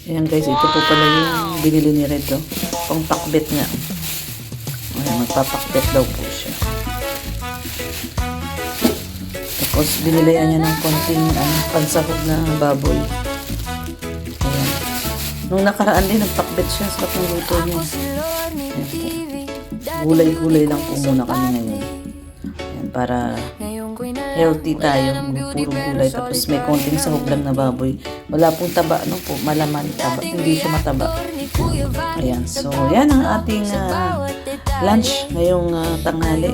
Ayan guys, ito po pala yung binili ni Red, oh. Pang pakbet niya. Ayan, magpapakbet daw po siya. Tapos, binilayan niya ng konting pansahog na baboy. Ayan. Nung nakaraan din, nagpakbet siya sa pang luto niya. Ayan po. Gulay-gulay lang po muna kami ngayon. Ayan, para healthy tayo, puro gulay, tapos may konting sahog lang na baboy. Wala pong taba, no po, malaman taba, hindi siya mataba. Ayan, so yan ang ating lunch ngayong tanghali.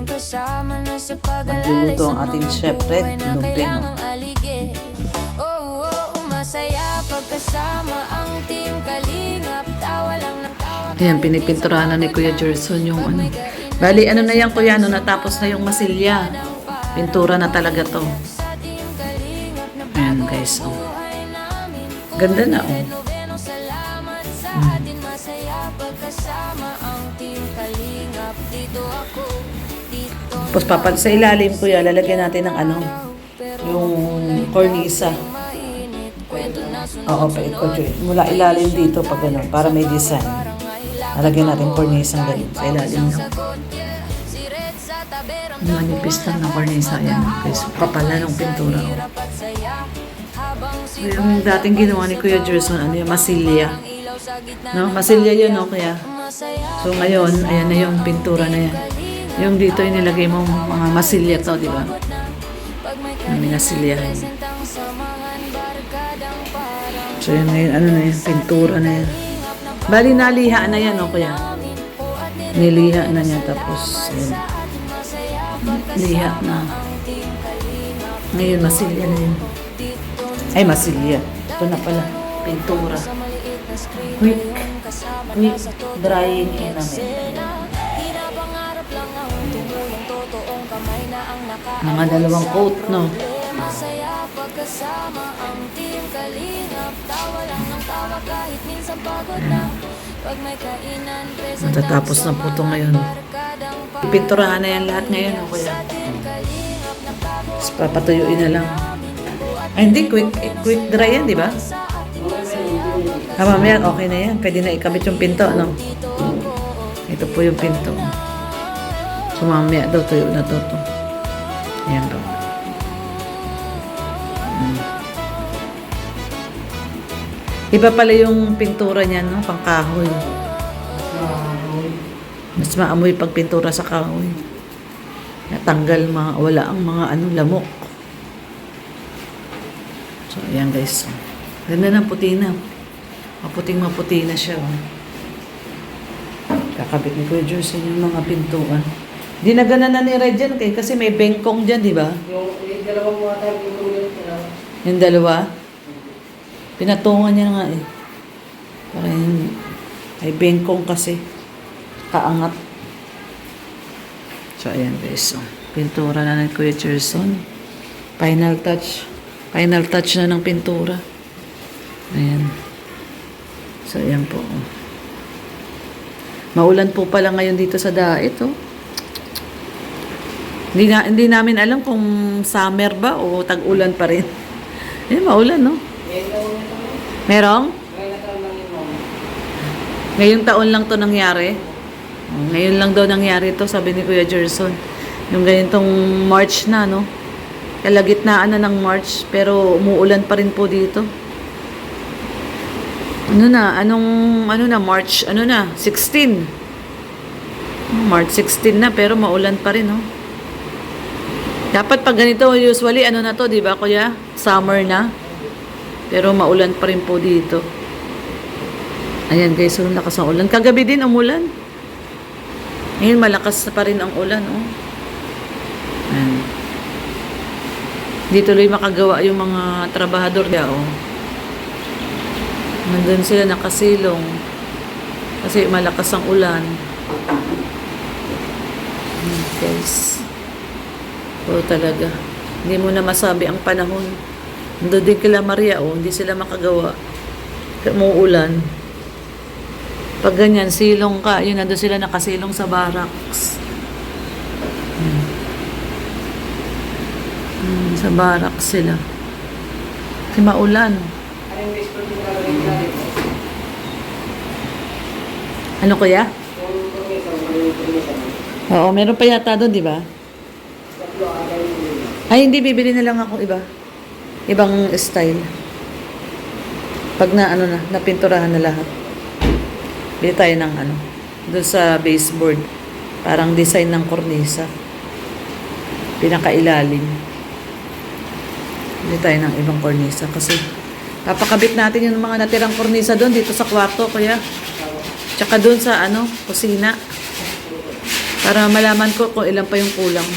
Magluluto ang ating chef Red Lupino. Ayan, pinipinturahan na ni Kuya Gerson yung ano. Bali, ano na yan Kuya, natapos na yung masilya. Pintura na talaga to. Ayan guys, oh. Ganda na, oh. Tapos sa ilalim Kuya, lalagyan natin ng ano, yung cornisa. Oo, mula ilalim dito pag gano'n, para may design. Lalagyan natin cornisa ganun sa ilalim ng manipis lang ng cornisa. Yan guys, kapala ng pintura. So, yung dating ginawa ni Kuya Gerson, ano yung masilya, no? Masilya yun, no? Kaya so ngayon, ayan na yung pintura na yan. Yung dito yung nilagay mo mga masilya to, di ba? May nasilyahan. So yun ngayon, ano na yan, pintura na yan. Bali naliha na yan, no? Kaya niliha na niya, tapos yun, liha na. Ngayon, masilya na yun. Ay, masilya. Ito na pala. Pintura. Quick drying namin. Mga dalawang coat, no? Matatapos na po ito ngayon. Ipinturahan na yan lahat ngayon, o kaya tapos papatuyuin na lang. Ay, hindi, quick dry yan, di ba? Mamaya, okay na yan. Pwede na ikabit yung pinto, no? Ito po yung pinto. So, mamaya daw, tuyo na to. Ayan daw. Iba pala yung pintura niya, no? Pang kahoy. Mas maamoy pag pintura sa kahoy. Natanggal wala ang mga lamok. So, ayan guys. Ganda ng puti na. Maputing-maputi na siya. Kakabit ni Kuya Gerson yung mga pintuan. Di na gana na ni Red dyan kasi may bengkong dyan, di ba? Yung dalawang mga tayo yung dalawa? Pinatungan niya nga eh. Para yung ay bengkong kasi. Kaangat. So, ayan guys. So, pintura na ng Kuya Gerson. Final touch. Final touch na ng pintura. Ayan. So, ayan po. Maulan po pala ngayon dito sa Daet, oh. Hindi namin alam kung summer ba o tag-ulan pa rin. Eh, maulan, no? Merong? Ngayong taon lang to nangyari. Ngayon lang daw nangyari to, sabi ni Kuya Gerson. Yung ganitong March na, no? Kalagitnaan na ng March, pero umuulan pa rin po dito. March, 16. March 16 na, pero maulan pa rin, no? Dapat pag ganito, usually, na to, di ba, Kuya? Summer na. Pero maulan pa rin po dito. Ayan, guys, so lakas ang ulan. Kagabi din, umulan. Ngayon, malakas pa rin ang ulan, oh. Ayan. Di tuloy makagawa yung mga trabahador niya, oh. Nandun sila nakasilong. Kasi malakas ang ulan. Guys. Oo, talaga. Hindi mo na masabi ang panahon. Nandun din kila Maria, oh. Hindi sila makagawa. Umuulan. Pag ganyan, silong ka. Yun, nandun sila nakasilong sa barracks. Sa barracks sila. Kasi maulan. Ano kuya? Oo, meron pa yata doon, di ba? Ay, hindi. Bibili na lang ako iba. Ibang style. Pag na, ano na, napinturahan na lahat. Bili tayo ng ano, doon sa baseboard. Parang design ng kornisa. Pinakailalim. Bili tayo ng ibang kornisa kasi papakabit natin yung mga natirang kornisa doon dito sa kwarto, kuya. Tsaka doon sa ano, kusina. Para malaman ko kung ilan pa yung kulang.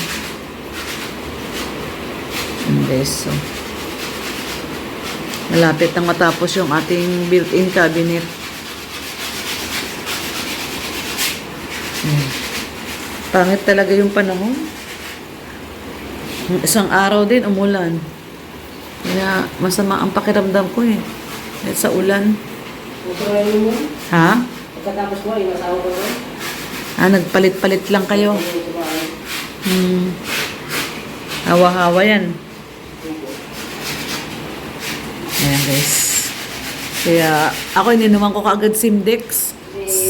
So, malapit nang matapos yung ating built-in cabinet. Pangit talaga yung panahon. Isang araw din umulan. Kaya masama ang pakiramdam ko eh. Dahil sa ulan. Pupurahin mo. Ha? Pagkatapos mo, yung asawa ko rin. Nagpalit-palit lang kayo. Hawa-hawa yan. Ayan guys. Kaya ako ininuman ko kaagad Simdex.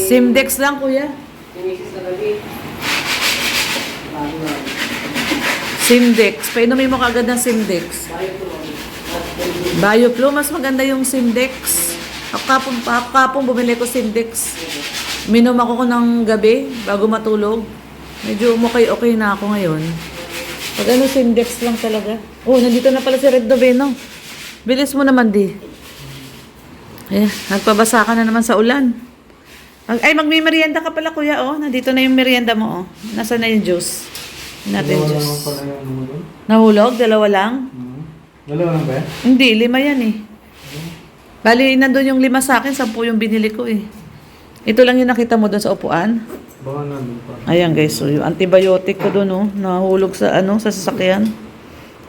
Simdex lang kuya. Sinisis na gabi. Bago na. Simdex. Painumin mo kaagad ng Simdex. Bayo ko. Bioflow. Mas maganda yung Simdex. Kapong bumili ko Simdex. Minom ako ng gabi bago matulog. Medyo okay na ako ngayon. Pag ano, Simdex lang talaga. Oh, nandito na pala si Red Noveno. Bilis mo naman di. Ayan, nagpabasa ka na naman sa ulan. Magmimerienda ka pala kuya, oh. Nandito na yung merienda mo, oh. Nasaan na yung juice? Natin Dalawa juice. naman pala yung namulog. Nahulog? Dalawa lang? Dalawa lang ba yan? Hindi, 5 yan eh. Bali, nandun yung 5 sa akin, 10 yung binili ko eh. Ito lang yung nakita mo doon sa upuan. Baka nandun pa. Ayan guys, so yung antibiotic ko doon, oh. Nahulog sa ano, sa sasakyan.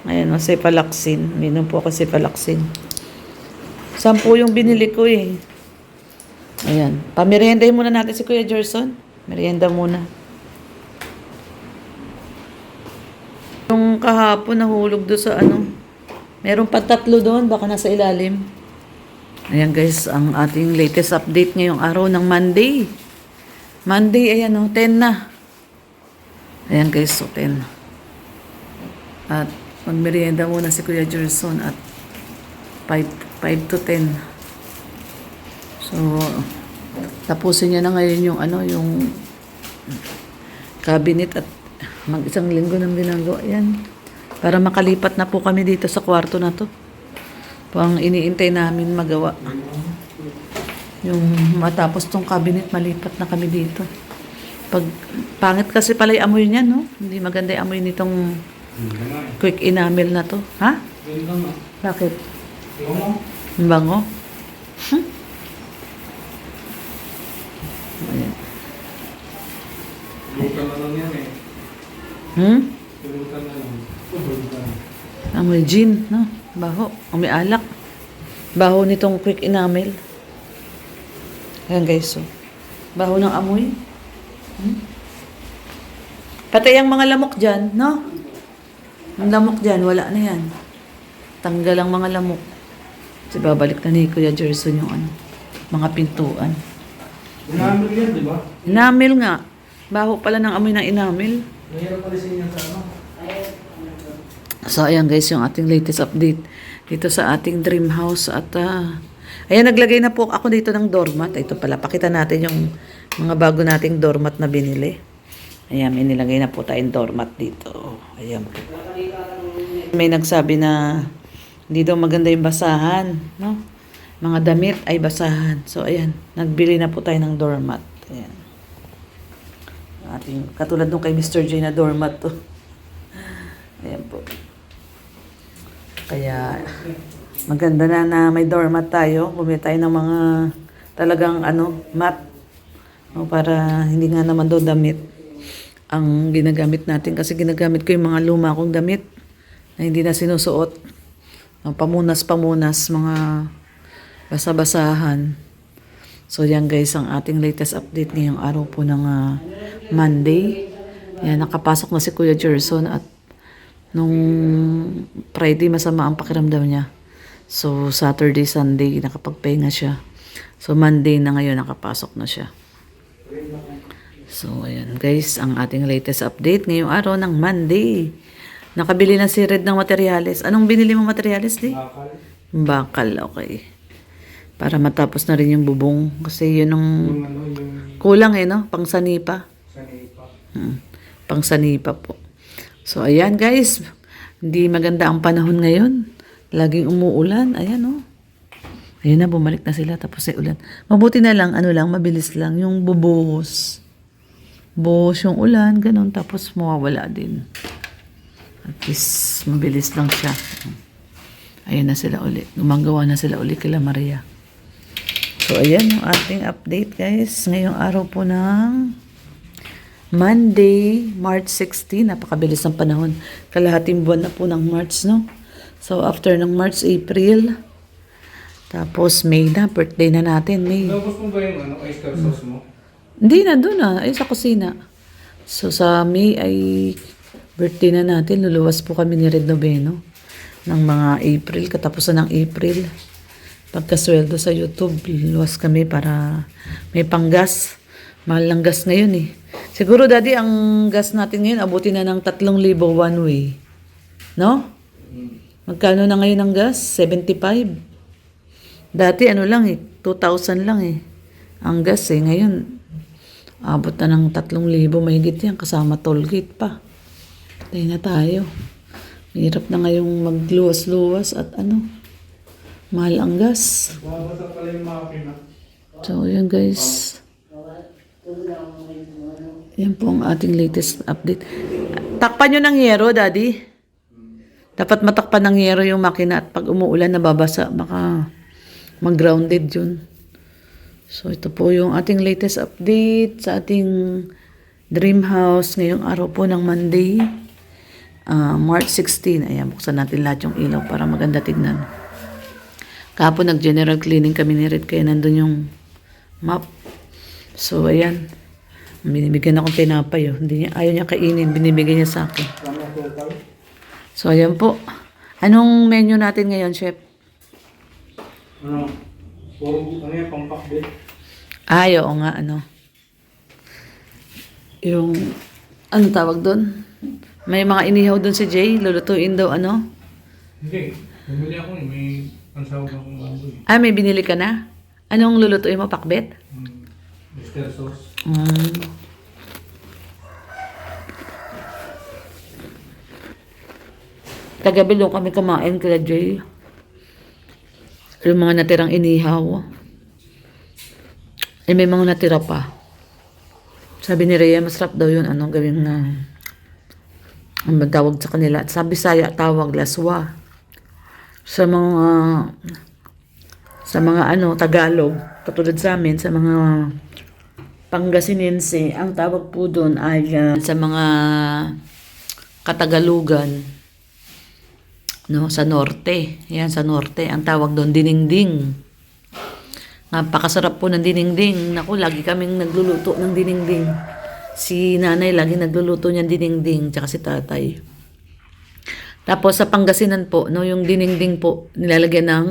Ayan, oh, Cepalaxin. Minom po ako Cepalaxin. 10 yung binili ko eh. Ayan. Pameriendahin muna natin si Kuya Gerson. Merienda muna. Yung kahapon nahulog doon sa ano. Meron pa 3 doon. Baka nasa ilalim. Ayan guys, ang ating latest update ngayong araw ng Monday. Monday, ayan o, 10 na. Ayan guys, so 10. At magmerienda muna si Kuya Gerson at 5 to 10. So, tapusin niya na ngayon yung ano, yung cabinet at mag-1 linggo ng ginagawa. Ayan. Para makalipat na po kami dito sa kwarto na to. Pang iniintay namin magawa. Yung matapos tong cabinet, malipat na kami dito. Pag pangit kasi pala yung amoy niyan, no? Hindi maganda yung amoy nitong quick enamel na to. Ha? Bakit? Ang bango? Ayan. Lutan na lang yan eh. Lutan na lang. Amoy gin, no? Baho. Amoy alak. Baho nitong quick enamel. Ayan guys, so. Baho ng amoy. Pati ang mga lamok dyan, no? Ang lamok dyan, wala na yan. Tanggal ang mga lamok. Kasi babalik na ni Kuya Gerson yung ano, mga pintuan. Inamil yan, di ba? Enamel nga. Baho pala ng amoy ng enamel. Nahirap pala siya yan sa ano. So, ayan guys, yung ating latest update dito sa ating dream house. At, ayan, naglagay na po ako dito ng doormat. Ito pala, pakita natin yung mga bago nating doormat na binili. Ayan, may nilagay na po tayong doormat dito. Ayan po. May nagsabi na hindi daw maganda yung basahan, no? Mga damit ay basahan. So, ayan, nagbili na po tayo ng doormat. Ayan. Ating, katulad nung kay Mr. J na doormat to. Ayan po. Kaya, maganda na may doormat tayo. Bumili tayo ng mga talagang ano, mat. No, para hindi nga naman daw damit ang ginagamit natin. Kasi ginagamit ko yung mga luma kong damit na hindi na sinusuot. Pamunas-pamunas, mga basa-basahan. So, yan guys, ang ating latest update ngayong araw po ng Monday. Yan, nakapasok na si Kuya Gerson at nung Friday, masama ang pakiramdam niya. So, Saturday, Sunday, nakapagpahinga siya. So, Monday na ngayon, nakapasok na siya. So, ayan guys, ang ating latest update ngayong araw ng Monday. Nakabili na si Red ng materyales. Anong binili mo materyales, di? Bakal. Bakal, okay. Para matapos na rin yung bubong. Kasi yun ang Yung ano, yung kulang no? Pangsanipa. sanipa. Pangsanipa po. So, ayan guys. Hindi maganda ang panahon ngayon. Laging umuulan. Ayan Ayan na, bumalik na sila. Tapos ay ulan. Mabuti na lang, mabilis lang. Yung bubuhos. Buhos yung ulan, ganun. Tapos mawawala din. At least, mabilis lang siya. Ayan na sila uli. Gumagawa na sila uli kila Maria. So, ayan yung ating update guys. Ngayong araw po ng Monday, March 16. Napakabilis ng panahon. Kalahating buwan na po ng March, no? So, after ng March, April. Tapos, May na. Birthday na natin, May. Tapos mo ba yung ano, oyster sauce mo? Hindi na, doon na. Ay, sa kusina. So, sa May ay birthday na natin. Luluwas po kami ni Red Noveno ng mga April, katapusan ng April. Pagkasweldo sa YouTube, luluwas kami para may panggas. Mahal ng gas ngayon eh. Siguro, Daddy, ang gas natin ngayon, abutin na ng 3,000 one way. No? Magkano na ngayon ang gas? 75. Dati ano lang 2,000 lang ang gas ngayon abot na ng 3,000 mahigit yan kasama toll gate pa. Patay na tayo. Hirap na ngayong magluwas-luwas at mahal ang gas. Babasa pala yung makina. So yun guys. Yan po ang ating latest update. Takpan nyo ng yero, Daddy. Dapat matakpan ng yero yung makina at pag umuulan nababasa baka mag-grounded yun. So, ito po yung ating latest update sa ating dream house ngayong araw po ng Monday, March 16. Ayan, buksan natin lahat yung ilaw para maganda tignan. Kahapon nag-general cleaning kami ni Red kaya nandun yung map. So, ayan. Binibigyan akong tinapay. Ayaw niya kainin. Binibigyan niya sa akin. So, ayan po. Anong menu natin ngayon, Chef? Ano? Puro ano yan, pang-pakbit. Oo nga, yung, tawag doon? May mga inihaw doon si Jay, lulutuin daw, Hindi. Bumili ako may pansawag akong baboy. May binili ka na? Anong lulutuin mo, pakbet? Oyster sauce. Kagabi doon kami kumain kila Jay. Yung mga natirang inihaw. May mga natira pa. Sabi ni Rhea, masarap daw yun. Gawin na ang tawag sa kanila. Sa Bisaya, tawag laswa. Sa mga Tagalog, katulad sa amin, sa mga Pangasinense, ang tawag po doon ay sa mga Katagalugan. Sa norte. Yan, sa norte. Ang tawag doon, dinengding. Napakasarap po ng dinengding. Naku, lagi kaming nagluluto ng dinengding. Si nanay lagi nagluluto niyan dinengding, tsaka si tatay. Tapos sa Pangasinan po, yung dinengding po, nilalagyan ng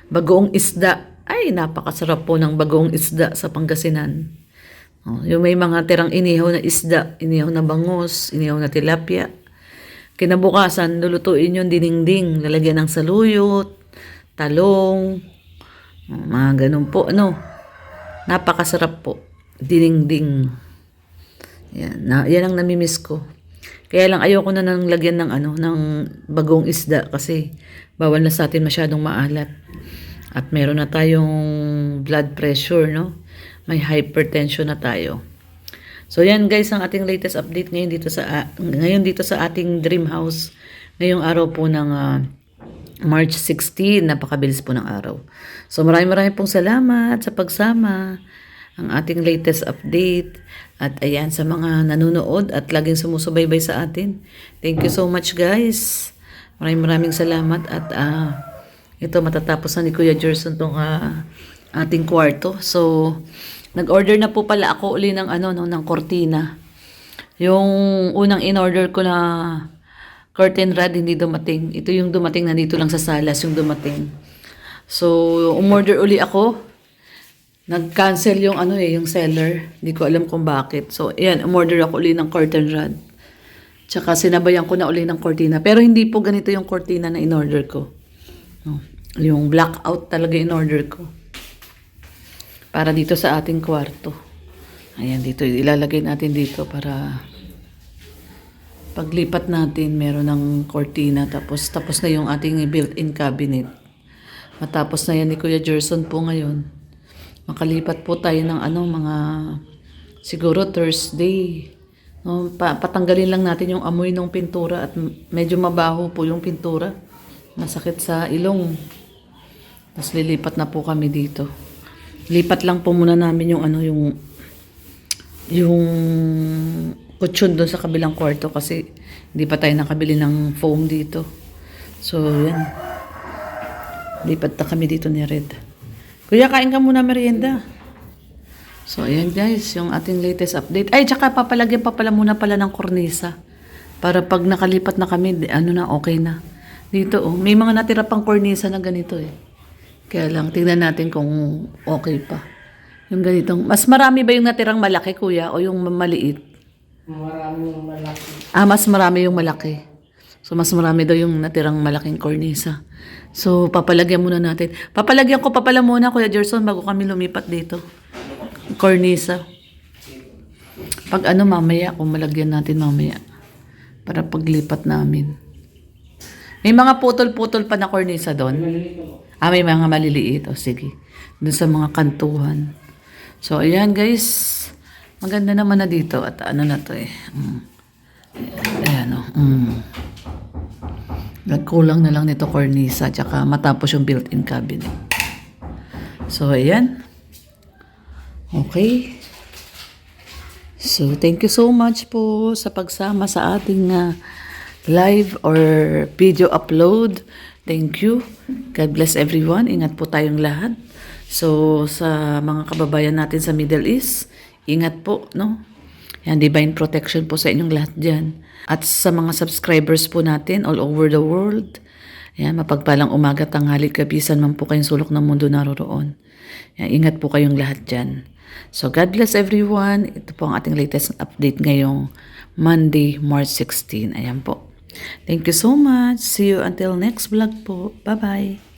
bagoong isda. Ay, napakasarap po ng bagoong isda sa Pangasinan. Yung may mga tirang inihaw na isda, inihaw na bangus, inihaw na tilapia. Kinabukasan, lulutuin yung dinengding. Lalagyan ng saluyot, talong, mga ganun po. Napakasarap po. Dinengding. Yan ang namimiss ko. Kaya lang ayoko na nang lagyan ng bagong isda kasi bawal na sa atin masyadong maalat. At meron na tayong blood pressure, May hypertension na tayo. So yan guys ang ating latest update ngayon dito sa ating dream house. Ngayong araw po ng March 16, napakabilis po ng araw. So maraming pong salamat sa pagsama ang ating latest update. At ayan sa mga nanonood at laging sumusubaybay sa atin. Thank you so much guys. Maraming salamat at ito matatapos na ni Kuya Gerson tong ating kwarto. So nag-order na po pala ako uli ng ng kortina. Yung unang in-order ko na curtain rod hindi dumating. Ito yung dumating na dito lang sa salas yung dumating. So umorder uli ako. Nag-cancel yung ano eh, yung seller. Hindi ko alam kung bakit. So, ayan, umorder ako uli ng curtain rod. Tsaka sinabayan ko na uli ng cortina. Pero hindi po ganito yung cortina na in-order ko. No, yung blackout talaga in-order ko. Para dito sa ating kwarto. Ayan, dito. Ilalagay natin dito para paglipat natin, meron ng cortina. Tapos na yung ating built-in cabinet. Matapos na yan ni Kuya Gerson po ngayon. Makalipat po tayo ng mga siguro Thursday. No, patanggalin lang natin yung amoy ng pintura at medyo mabaho po yung pintura. Masakit sa ilong. Tapos lilipat na po kami dito. Lipat lang po muna namin yung kutsyon doon sa kabilang kwarto kasi hindi pa tayo nakabili ng foam dito. So, yan. Lipat na kami dito ni Red. Kuya, kain ka muna merienda. So, ayan guys, yung ating latest update. Ay, tsaka papalagyan pa pala muna pala ng kornisa. Para pag nakalipat na kami, okay na. Dito, may mga natira pang kornisa na ganito eh. Kaya lang, tingnan natin kung okay pa. Yung ganitong, mas marami ba yung natirang malaki, kuya, o yung maliit? Maraming malaki. Mas marami yung malaki. So, mas marami daw yung natirang malaking kornisa. So, papalagyan muna natin. Papalagyan ko pa pala muna, Kuya Gerson, bago kami lumipat dito. Kornisa. Pag mamaya, kung malagyan natin mamaya. Para paglipat namin. May mga putol-putol pa na kornisa doon. May mga maliliit. O, sige. Doon sa mga kantuhan. So, ayan guys. Maganda naman na dito. At na to eh. Ayan o. Nagkulang na lang nito cornisa tsaka matapos yung built-in cabinet. So, ayan. Okay. So, thank you so much po sa pagsama sa ating live or video upload. Thank you. God bless everyone. Ingat po tayong lahat. So, sa mga kababayan natin sa Middle East, ingat po, no? Yan, divine protection po sa inyong lahat dyan. At sa mga subscribers po natin all over the world, yan, mapagpalang umaga, tanghali, gabisan man po kayong sulok ng mundo naroroon. Yan, ingat po kayong lahat dyan. So, God bless everyone. Ito po ang ating latest update ngayong Monday, March 16. Ayan po. Thank you so much. See you until next vlog po. Bye-bye.